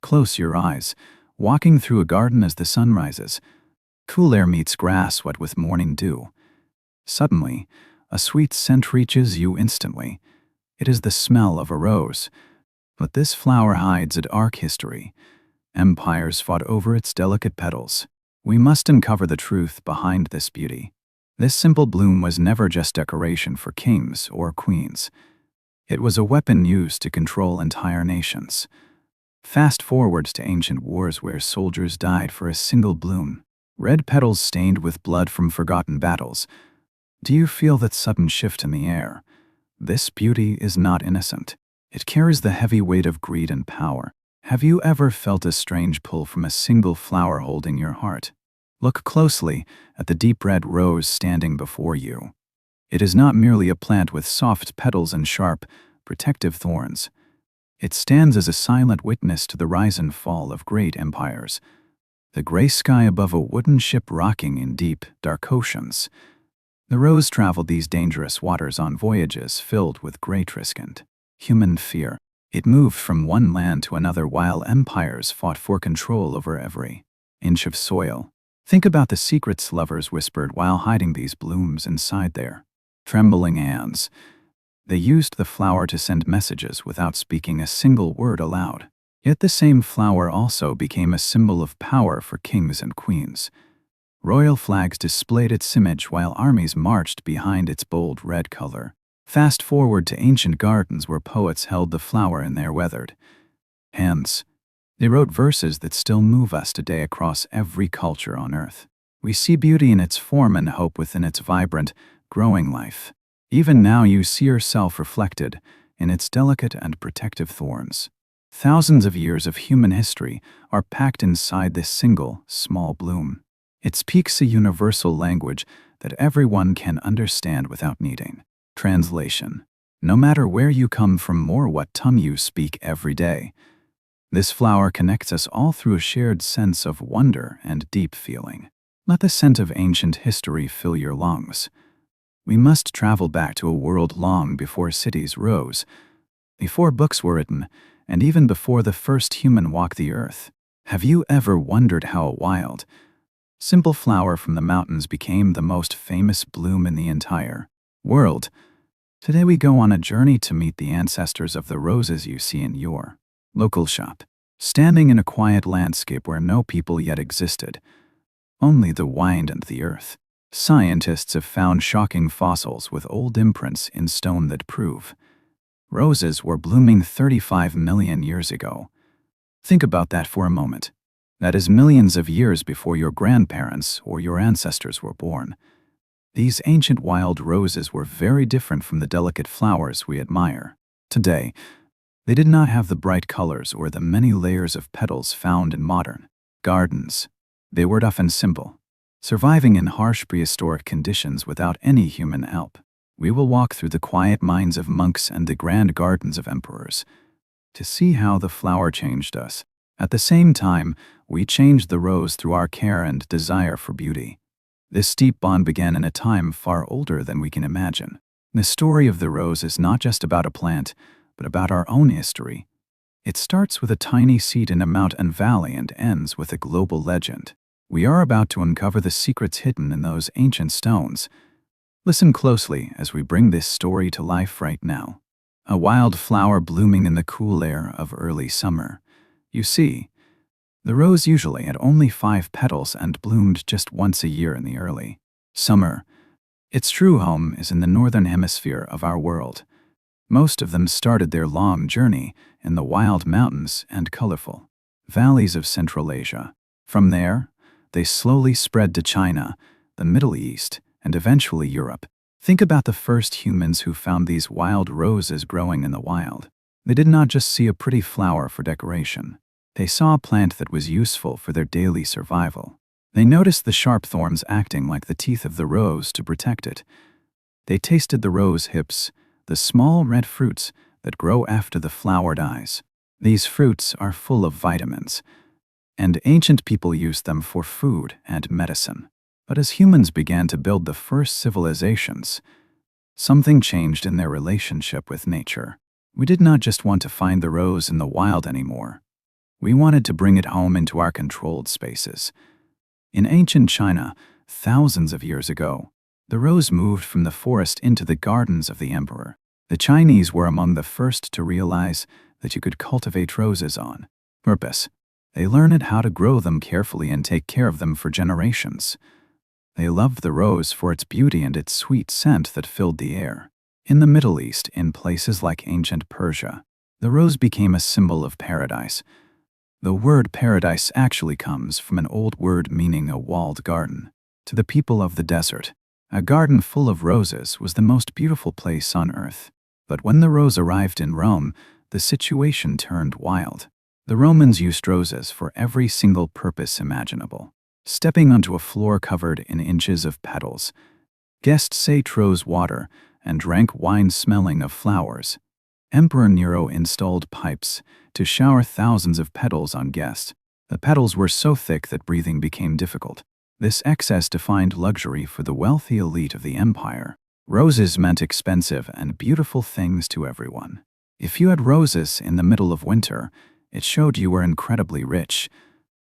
Close your eyes, walking through a garden as the sun rises. Cool air meets grass wet with morning dew. Suddenly, a sweet scent reaches you instantly. It is the smell of a rose. But this flower hides a dark history. Empires fought over its delicate petals. We must uncover the truth behind this beauty. This simple bloom was never just decoration for kings or queens. It was a weapon used to control entire nations. Fast forward to ancient wars where soldiers died for a single bloom. Red petals stained with blood from forgotten battles. Do you feel that sudden shift in the air? This beauty is not innocent. It carries the heavy weight of greed and power. Have you ever felt a strange pull from a single flower holding your heart? Look closely at the deep red rose standing before you. It is not merely a plant with soft petals and sharp, protective thorns. It stands as a silent witness to the rise and fall of great empires. The gray sky above a wooden ship rocking in deep, dark oceans. The rose traveled these dangerous waters on voyages filled with great risk and human fear. It moved from one land to another while empires fought for control over every inch of soil. Think about the secrets lovers whispered while hiding these blooms inside their trembling hands. They used the flower to send messages without speaking a single word aloud. Yet the same flower also became a symbol of power for kings and queens. Royal flags displayed its image while armies marched behind its bold red color. Fast forward to ancient gardens where poets held the flower in their weathered hands. They wrote verses that still move us today across every culture on earth. We see beauty in its form and hope within its vibrant, growing life. Even now you see yourself reflected in its delicate and protective thorns. Thousands of years of human history are packed inside this single, small bloom. It speaks a universal language that everyone can understand without needing translation. No matter where you come from or what tongue you speak every day, this flower connects us all through a shared sense of wonder and deep feeling. Let the scent of ancient history fill your lungs. We must travel back to a world long before cities rose, before books were written, and even before the first human walked the earth. Have you ever wondered how a wild, simple flower from the mountains became the most famous bloom in the entire world? Today we go on a journey to meet the ancestors of the roses you see in your local shop. Standing in a quiet landscape where no people yet existed, only the wind and the earth. Scientists have found shocking fossils with old imprints in stone that prove roses were blooming 35 million years ago. Think about that for a moment. That is millions of years before your grandparents or your ancestors were born. These ancient wild roses were very different from the delicate flowers we admire today. They did not have the bright colors or the many layers of petals found in modern gardens. They were tough and simple, surviving in harsh prehistoric conditions without any human help. We will walk through the quiet minds of monks and the grand gardens of emperors to see how the flower changed us. At the same time, we changed the rose through our care and desire for beauty. This deep bond began in a time far older than we can imagine. The story of the rose is not just about a plant, but about our own history. It starts with a tiny seed in a mountain valley and ends with a global legend. We are about to uncover the secrets hidden in those ancient stones. Listen closely as we bring this story to life right now. A wild flower blooming in the cool air of early summer. You see, the rose usually had only 5 petals and bloomed just once a year in the early summer. Its true home is in the northern hemisphere of our world. Most of them started their long journey in the wild mountains and colorful valleys of Central Asia. From there, they slowly spread to China, the Middle East, and eventually Europe. Think about the first humans who found these wild roses growing in the wild. They did not just see a pretty flower for decoration. They saw a plant that was useful for their daily survival. They noticed the sharp thorns acting like the teeth of the rose to protect it. They tasted the rose hips, the small red fruits that grow after the flower dies. These fruits are full of vitamins, and ancient people used them for food and medicine. But as humans began to build the first civilizations, something changed in their relationship with nature. We did not just want to find the rose in the wild anymore. We wanted to bring it home into our controlled spaces. In ancient China, thousands of years ago, the rose moved from the forest into the gardens of the emperor. The Chinese were among the first to realize that you could cultivate roses on purpose. They learned how to grow them carefully and take care of them for generations. They loved the rose for its beauty and its sweet scent that filled the air. In the Middle East, in places like ancient Persia, the rose became a symbol of paradise. The word paradise actually comes from an old word meaning a walled garden. To the people of the desert, a garden full of roses was the most beautiful place on earth. But when the rose arrived in Rome, the situation turned wild. The Romans used roses for every single purpose imaginable. Stepping onto a floor covered in inches of petals, guests ate rose water and drank wine smelling of flowers. Emperor Nero installed pipes to shower thousands of petals on guests. The petals were so thick that breathing became difficult. This excess defined luxury for the wealthy elite of the empire. Roses meant expensive and beautiful things to everyone. If you had roses in the middle of winter, it showed you were incredibly rich.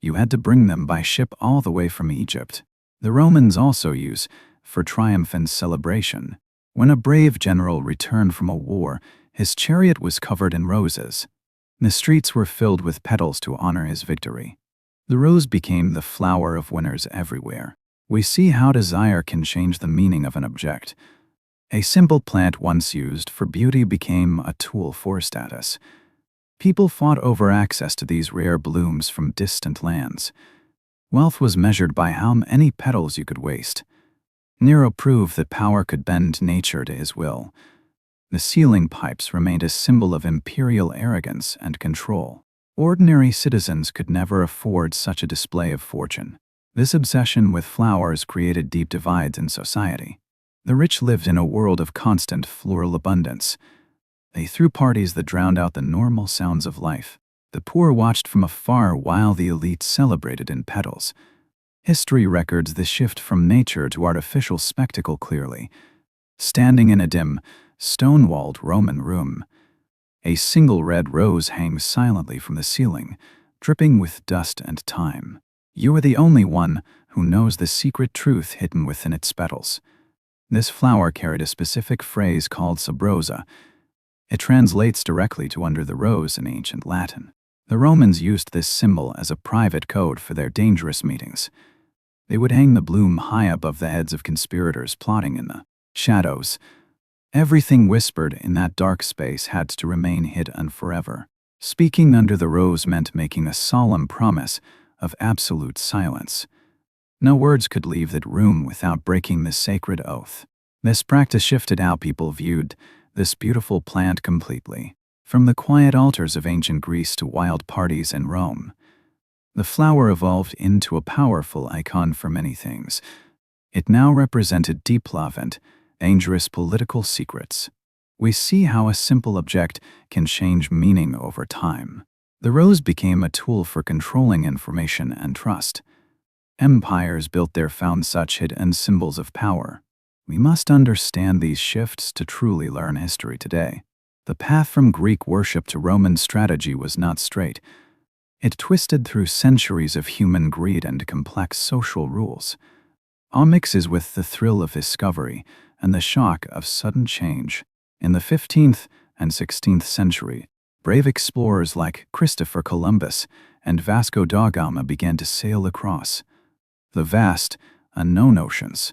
You had to bring them by ship all the way from Egypt. The Romans also used for triumph and celebration. When a brave general returned from a war, his chariot was covered in roses. The streets were filled with petals to honor his victory. The rose became the flower of winners everywhere. We see how desire can change the meaning of an object. A simple plant once used for beauty became a tool for status. People fought over access to these rare blooms from distant lands. Wealth was measured by how many petals you could waste. Nero proved that power could bend nature to his will. The sealing pipes remained a symbol of imperial arrogance and control. Ordinary citizens could never afford such a display of fortune. This obsession with flowers created deep divides in society. The rich lived in a world of constant floral abundance. They threw parties that drowned out the normal sounds of life. The poor watched from afar while the elite celebrated in petals. History records the shift from nature to artificial spectacle clearly. Standing in a dim, stone-walled Roman room, a single red rose hangs silently from the ceiling, dripping with dust and time. You are the only one who knows the secret truth hidden within its petals. This flower carried a specific phrase called sub rosa. It translates directly to under the rose in ancient Latin. The Romans used this symbol as a private code for their dangerous meetings. They would hang the bloom high above the heads of conspirators plotting in the shadows. Everything whispered in that dark space had to remain hidden forever. Speaking under the rose meant making a solemn promise of absolute silence. No words could leave that room without breaking the sacred oath. This practice shifted how people viewed this beautiful plant completely. From the quiet altars of ancient Greece to wild parties in Rome, the flower evolved into a powerful icon for many things. It now represented deep love and dangerous political secrets. We see how a simple object can change meaning over time. The rose became a tool for controlling information and trust. Empires built their found such hidden symbols of power. We must understand these shifts to truly learn history today. The path from Greek worship to Roman strategy was not straight. It twisted through centuries of human greed and complex social rules. All mixes with the thrill of discovery and the shock of sudden change. In the 15th and 16th century, brave explorers like Christopher Columbus and Vasco da Gama began to sail across the vast, unknown oceans.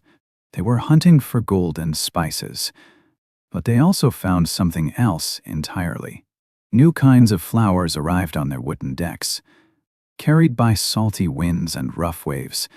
They were hunting for gold and spices, but they also found something else entirely. New kinds of flowers arrived on their wooden decks, carried by salty winds and rough waves.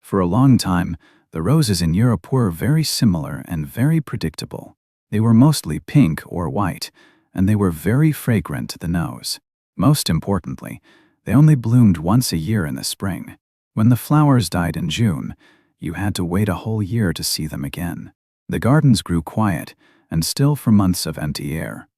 For a long time, the roses in Europe were very similar and very predictable. They were mostly pink or white, and they were very fragrant to the nose. Most importantly, they only bloomed once a year in the spring. When the flowers died in June, you had to wait a whole year to see them again. The gardens grew quiet and still for months of empty air.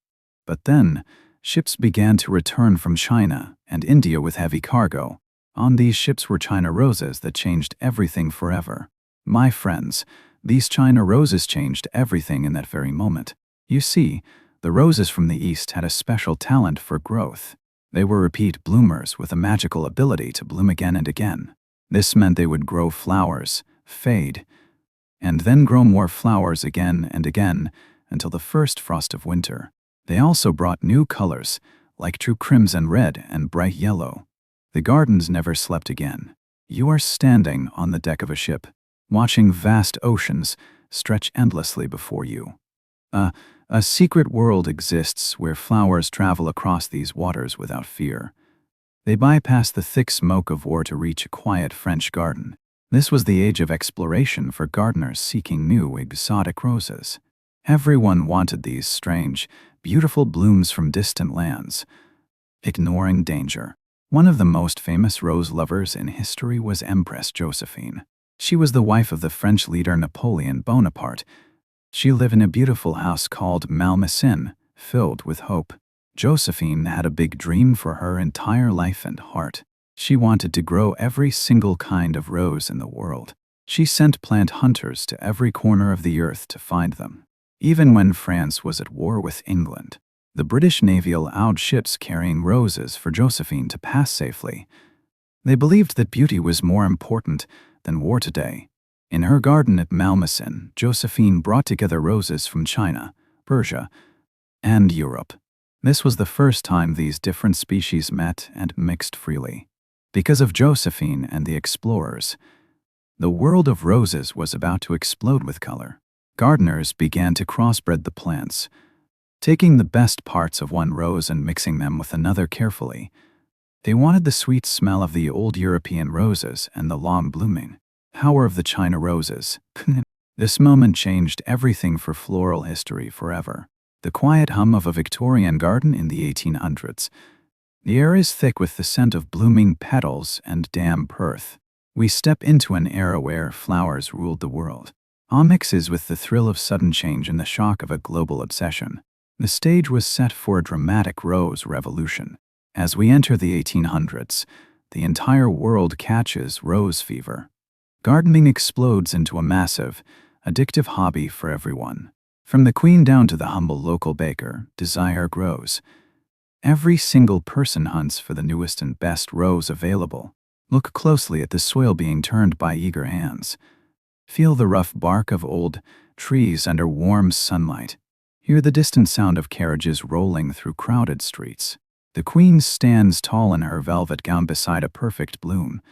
But then, ships began to return from China and India with heavy cargo. On these ships were China roses that changed everything forever. My friends, these China roses changed everything in that very moment. You see, the roses from the East had a special talent for growth. They were repeat bloomers with a magical ability to bloom again and again. This meant they would grow flowers, fade, and then grow more flowers again and again until the first frost of winter. They also brought new colors, like true crimson red and bright yellow. The gardens never slept again. You are standing on the deck of a ship, watching vast oceans stretch endlessly before you. A secret world exists where flowers travel across these waters without fear. They bypass the thick smoke of war to reach a quiet French garden. This was the age of exploration for gardeners seeking new, exotic roses. Everyone wanted these strange, beautiful blooms from distant lands. Ignoring danger. One of the most famous rose lovers in history was Empress Josephine. She was the wife of the French leader Napoleon Bonaparte. She lived in a beautiful house called Malmaison, filled with hope. Josephine had a big dream for her entire life and heart. She wanted to grow every single kind of rose in the world. She sent plant hunters to every corner of the earth to find them. Even when France was at war with England, the British Navy allowed ships carrying roses for Josephine to pass safely. They believed that beauty was more important than war today. In her garden at Malmaison, Josephine brought together roses from China, Persia, and Europe. This was the first time these different species met and mixed freely. Because of Josephine and the explorers, the world of roses was about to explode with color. Gardeners began to crossbred the plants, taking the best parts of one rose and mixing them with another carefully. They wanted the sweet smell of the old European roses and the long blooming power of the China roses. This moment changed everything for floral history forever. The quiet hum of a Victorian garden in the 1800s. The air is thick with the scent of blooming petals and damp earth. We step into an era where flowers ruled the world. All mixes with the thrill of sudden change and the shock of a global obsession. The stage was set for a dramatic rose revolution. As we enter the 1800s, the entire world catches rose fever. Gardening explodes into a massive, addictive hobby for everyone. From the queen down to the humble local baker, desire grows. Every single person hunts for the newest and best rose available. Look closely at the soil being turned by eager hands. Feel the rough bark of old trees under warm sunlight. Hear the distant sound of carriages rolling through crowded streets. The queen stands tall in her velvet gown beside a perfect bloom.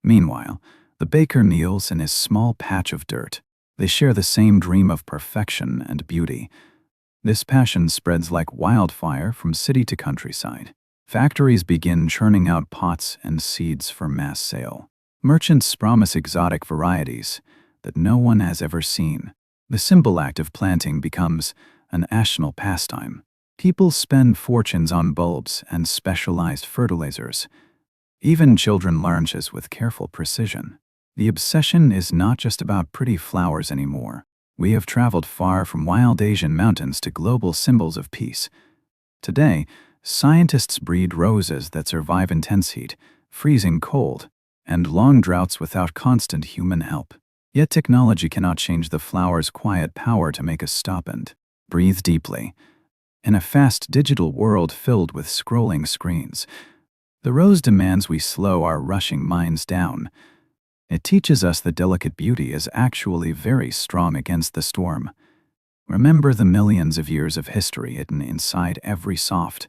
Meanwhile, the baker kneels in his small patch of dirt. They share the same dream of perfection and beauty. This passion spreads like wildfire from city to countryside. Factories begin churning out pots and seeds for mass sale. Merchants promise exotic varieties that no one has ever seen. The simple act of planting becomes a national pastime. People spend fortunes on bulbs and specialized fertilizers. Even children learn this with careful precision. The obsession is not just about pretty flowers anymore. We have traveled far from wild Asian mountains to global symbols of peace. Today, scientists breed roses that survive intense heat, freezing cold, and long droughts without constant human help. Yet technology cannot change the flower's quiet power to make us stop and breathe deeply. In a fast digital world filled with scrolling screens, the rose demands we slow our rushing minds down. It teaches us that delicate beauty is actually very strong against the storm. Remember the millions of years of history hidden inside every soft,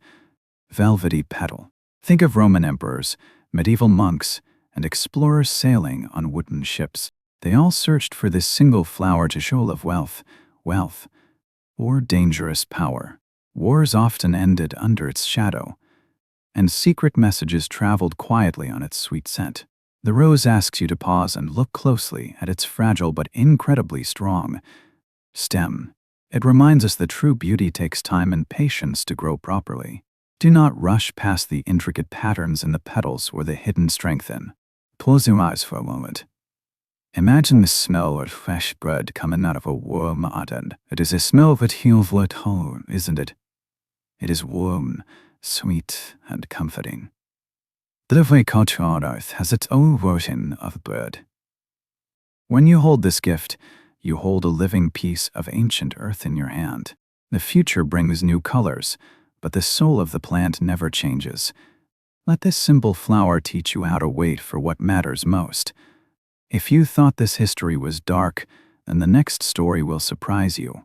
velvety petal. Think of Roman emperors, medieval monks, and explorers sailing on wooden ships. They all searched for this single flower to show of wealth, or dangerous power. Wars often ended under its shadow, and secret messages traveled quietly on its sweet scent. The rose asks you to pause and look closely at its fragile but incredibly strong stem. It reminds us that true beauty takes time and patience to grow properly. Do not rush past the intricate patterns in the petals or the hidden strength in. Close your eyes for a moment. Imagine the smell of fresh bread coming out of a warm oven. It is a smell that heals at home, isn't it? It is warm, sweet, and comforting. Every culture on earth has its own version of bread. When you hold this gift, you hold a living piece of ancient earth in your hand. The future brings new colors, but the soul of the plant never changes. Let this simple flower teach you how to wait for what matters most. If you thought this history was dark, then the next story will surprise you.